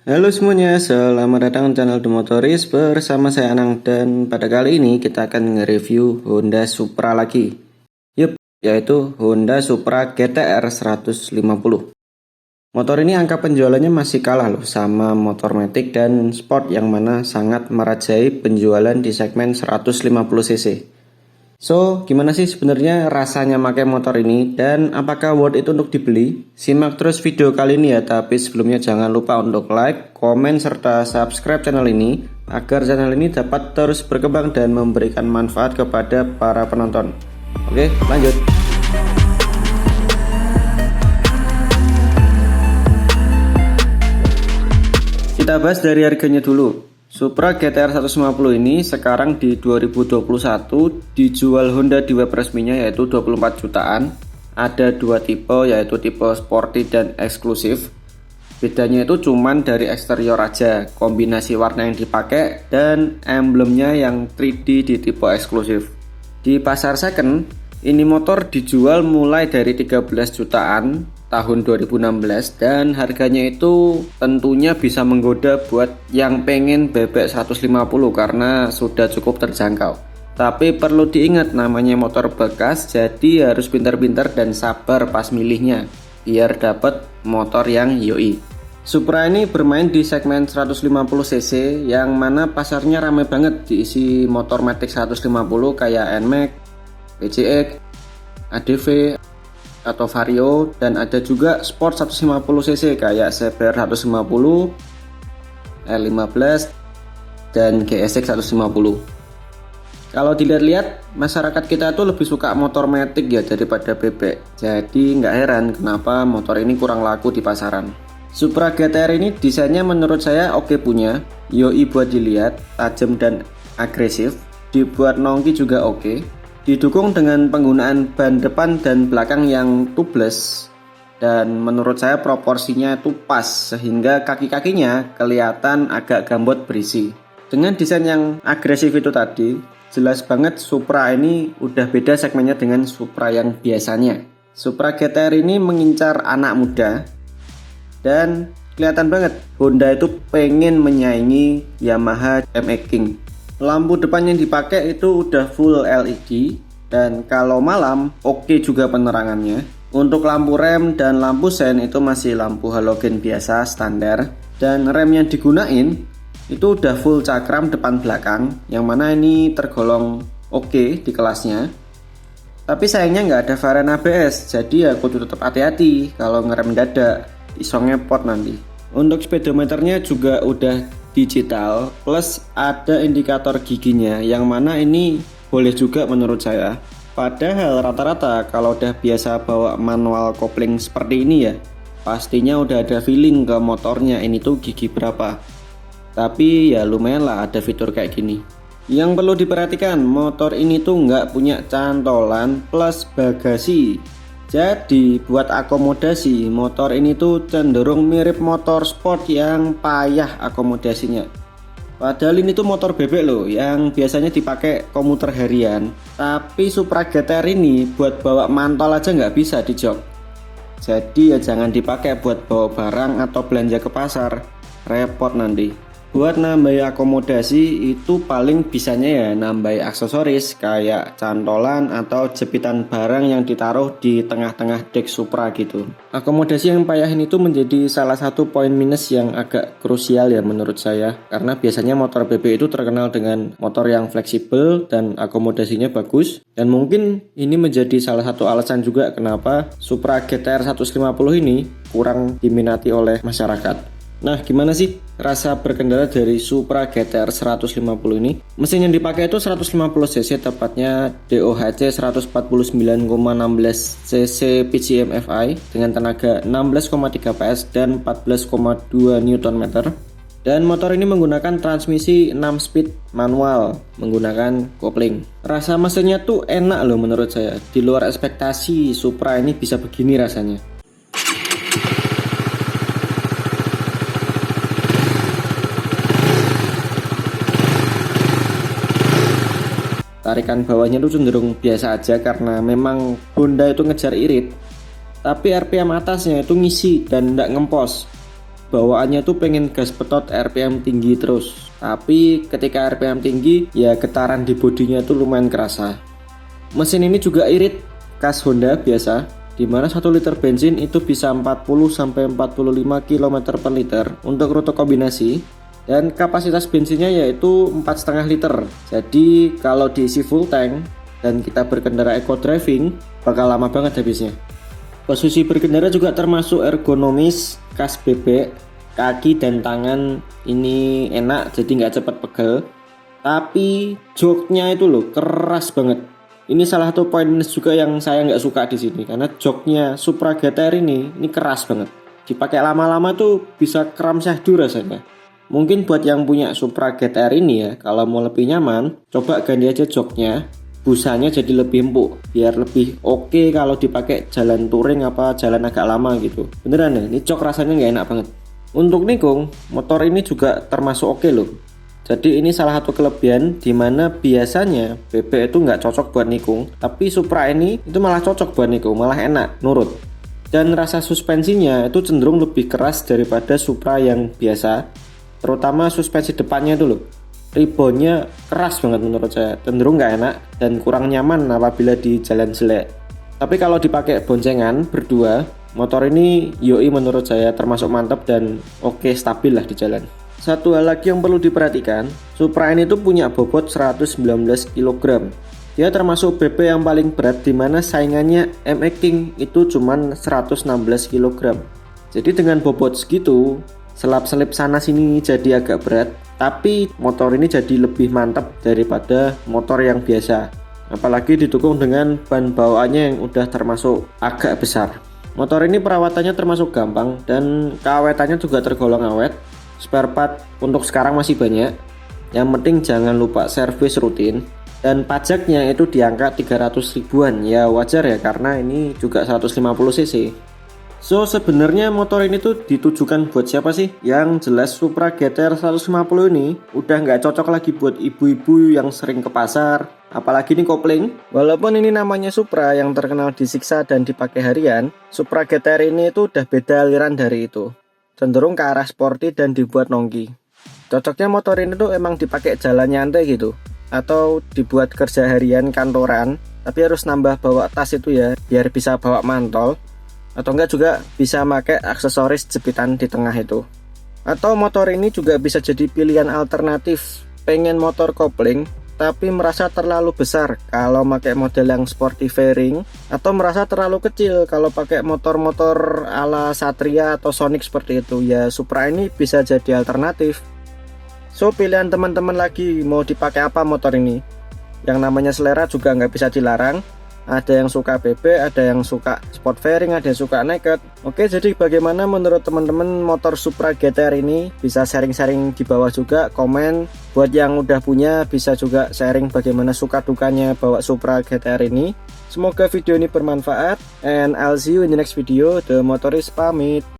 Halo semuanya, selamat datang di channel The Motorist bersama saya Anang, dan pada kali ini kita akan nge-review Honda Supra lagi. Yaitu Honda Supra GTR 150. Motor ini angka penjualannya masih kalah loh sama motor Matic dan Sport yang mana sangat merajai penjualan di segmen 150cc. So, gimana sih sebenarnya rasanya pakai motor ini dan apakah worth it untuk dibeli? Simak terus video kali ini ya, tapi sebelumnya jangan lupa untuk like, komen, serta subscribe channel ini agar channel ini dapat terus berkembang dan memberikan manfaat kepada para penonton. Oke, lanjut. Kita bahas dari harganya dulu. Supra GTR 150 ini sekarang di 2021 dijual Honda di web resminya yaitu 24 jutaan. Ada dua tipe yaitu tipe sporty dan eksklusif. Bedanya itu cuman dari eksterior aja, kombinasi warna yang dipakai dan emblemnya yang 3D di tipe eksklusif. Di pasar second, ini motor dijual mulai dari 13 jutaan tahun 2016 dan harganya itu tentunya bisa menggoda buat yang pengen bebek 150 karena sudah cukup terjangkau. Tapi perlu diingat namanya motor bekas, jadi harus pintar-pintar dan sabar pas milihnya biar dapat motor yang yoi. Supra ini bermain di segmen 150cc yang mana pasarnya ramai banget, diisi motor Matic 150 kayak NMAX, PCX, ADV atau Vario, dan ada juga Sport 150cc kayak CBR 150, L15 dan GSX 150. Kalau dilihat-lihat, masyarakat kita tuh lebih suka motor Matic ya daripada bebek. Jadi nggak heran kenapa motor ini kurang laku di pasaran. Supra GTR ini desainnya menurut saya oke punya, yoi buat dilihat, tajam dan agresif, dibuat nongki juga oke. Didukung dengan penggunaan ban depan dan belakang yang tubeless, dan menurut saya proporsinya itu pas sehingga kaki-kakinya kelihatan agak gambot berisi. Dengan desain yang agresif itu tadi, jelas banget Supra ini udah beda segmennya dengan Supra yang biasanya. Supra GTR ini mengincar anak muda dan kelihatan banget Honda itu pengen menyaingi Yamaha MX King. Lampu depan yang dipakai itu udah full LED dan kalau malam oke juga penerangannya. Untuk lampu rem dan lampu sen itu masih lampu halogen biasa standar, dan rem yang digunain itu udah full cakram depan belakang yang mana ini tergolong oke di kelasnya. Tapi sayangnya nggak ada varian ABS, jadi aku tetap hati-hati kalau ngerem mendadak, iso ngepot nanti. Untuk speedometernya juga udah digital, plus ada indikator giginya yang mana ini boleh juga menurut saya. Padahal rata-rata kalau udah biasa bawa manual kopling seperti ini ya, pastinya udah ada feeling ke motornya ini tuh gigi berapa. Tapi ya lumayan lah ada fitur kayak gini. Yang perlu diperhatikan, motor ini tuh nggak punya cantolan plus bagasi. Jadi buat akomodasi, motor ini tuh cenderung mirip motor sport yang payah akomodasinya. Padahal ini tuh motor bebek loh yang biasanya dipakai komuter harian. Tapi Supra GTR ini buat bawa mantol aja nggak bisa di jok. Jadi ya jangan dipakai buat bawa barang atau belanja ke pasar, repot nanti. Buat nambah akomodasi itu paling bisanya ya nambah aksesoris kayak cantolan atau jepitan barang yang ditaruh di tengah-tengah dek Supra gitu. Akomodasi yang payahin itu menjadi salah satu poin minus yang agak krusial ya menurut saya, karena biasanya motor BB itu terkenal dengan motor yang fleksibel dan akomodasinya bagus, dan mungkin ini menjadi salah satu alasan juga kenapa Supra GTR 150 ini kurang diminati oleh masyarakat. Nah, gimana sih rasa berkendara dari Supra GTR 150 ini? Mesin yang dipakai itu 150cc, tepatnya DOHC 149,16 cc PCM FI dengan tenaga 16,3 PS dan 14,2 Nm. Dan motor ini menggunakan transmisi 6 speed manual menggunakan kopling. Rasa mesinnya tuh enak loh menurut saya. Di luar ekspektasi Supra ini bisa begini rasanya. Tarikan bawahnya tuh cenderung biasa aja karena memang Honda itu ngejar irit. Tapi RPM atasnya itu ngisi dan nggak ngempos. bawaannya tuh pengen gas petot RPM tinggi terus. Tapi ketika RPM tinggi, ya getaran di bodinya tuh lumayan kerasa. Mesin ini juga irit khas Honda biasa, dimana 1 liter bensin itu bisa 40-45 km per liter untuk rute kombinasi, dan kapasitas bensinnya yaitu 4,5 liter. Jadi kalau diisi full tank dan kita berkendara eco driving bakal lama banget habisnya. Posisi berkendara juga termasuk ergonomis, khas bebek, kaki dan tangan ini enak jadi nggak cepat pegel. Tapi joknya itu loh keras banget. Ini salah satu poin minus juga yang saya nggak suka di sini, karena joknya Supra GTR ini keras banget. Dipakai lama-lama tuh bisa kram syahdu rasanya. Mungkin buat yang punya Supra GTR ini ya, kalau mau lebih nyaman, coba ganti aja joknya, busanya jadi lebih empuk, biar lebih oke kalau dipakai jalan touring apa jalan agak lama gitu. Beneran ya, ini jok rasanya nggak enak banget. Untuk nikung, motor ini juga termasuk oke loh. Jadi ini salah satu kelebihan dimana biasanya BB itu nggak cocok buat nikung, tapi Supra ini itu malah cocok buat nikung, malah enak, nurut. Dan rasa suspensinya itu cenderung lebih keras daripada Supra yang biasa, terutama suspensi depannya itu loh. Ribonnya keras banget menurut saya, cenderung nggak enak dan kurang nyaman apabila di jalan jelek. Tapi kalau dipakai boncengan berdua, motor ini yoi menurut saya termasuk mantap dan oke, stabil lah di jalan. Satu hal lagi yang perlu diperhatikan, Supra ini tuh punya bobot 119 kg. Dia termasuk BP yang paling berat, dimana saingannya MX King itu cuman 116 kg. Jadi dengan bobot segitu, selap-selip sana sini jadi agak berat, tapi motor ini jadi lebih mantap daripada motor yang biasa. Apalagi didukung dengan ban bawaannya yang udah termasuk agak besar. Motor ini perawatannya termasuk gampang dan keawetannya juga tergolong awet. Spare part untuk sekarang masih banyak. Yang penting jangan lupa servis rutin. Dan pajaknya itu di angka 300 ribuan. Ya wajar ya, karena ini juga 150 cc. So sebenarnya motor ini tuh ditujukan buat siapa sih? Yang jelas Supra GTR 150 ini udah nggak cocok lagi buat ibu-ibu yang sering ke pasar, apalagi ini kopling. Walaupun ini namanya Supra yang terkenal disiksa dan dipakai harian, Supra GTR ini tuh udah beda aliran dari itu, cenderung ke arah sporty dan dibuat nongki. Cocoknya motor ini tuh emang dipakai jalan nyantai gitu, atau dibuat kerja harian kantoran, tapi harus nambah bawa tas itu ya, biar bisa bawa mantol. Atau enggak juga bisa pakai aksesoris jepitan di tengah itu. Atau motor ini juga bisa jadi pilihan alternatif, pengen motor kopling tapi merasa terlalu besar kalau pakai model yang sporty fairing, atau merasa terlalu kecil kalau pakai motor-motor ala Satria atau Sonic seperti itu. Ya Supra ini bisa jadi alternatif. So pilihan teman-teman lagi mau dipakai apa motor ini. Yang namanya selera juga nggak bisa dilarang. Ada yang suka BB, ada yang suka sport fairing, ada yang suka naked. Oke, jadi bagaimana menurut teman-teman motor Supra GTR ini? Bisa sharing-sharing di bawah juga, komen. Buat yang udah punya bisa juga sharing bagaimana suka dukanya bawa Supra GTR ini. Semoga video ini bermanfaat, and I'll see you in the next video. The Motorist pamit.